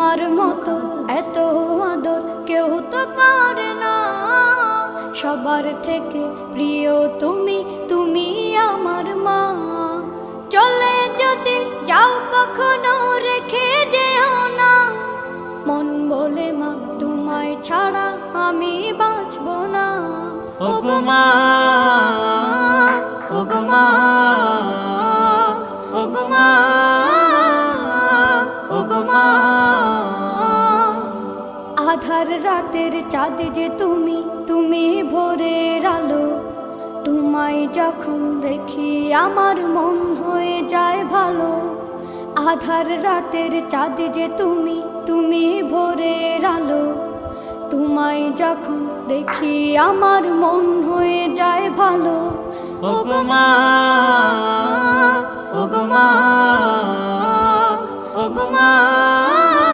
তোমার মতো এত আদর কেউ তো করে না। সবার থেকে প্রিয় তুমি, তুমি আমার মা। চলে যদি যাও কখনো রেখে যেও না, মন বলে মা তোমায় ছাড়া আমি বাঁচব না। ওগো মা, ওগো মা, ওগো মা, ওগো মা। আধার রাতের চাঁদ যে তুমি, তুমি ভোরের আলো। তোমায় যখন দেখি আমার মন হয়ে যায় ভালো। আধার রাতের চাঁদ যে তুমি, তুমি ভোরের আলো। তোমায় যখন দেখি আমার মন হয়ে যায় ভালো। ওগো মা, ওগো মা, ওগো মা।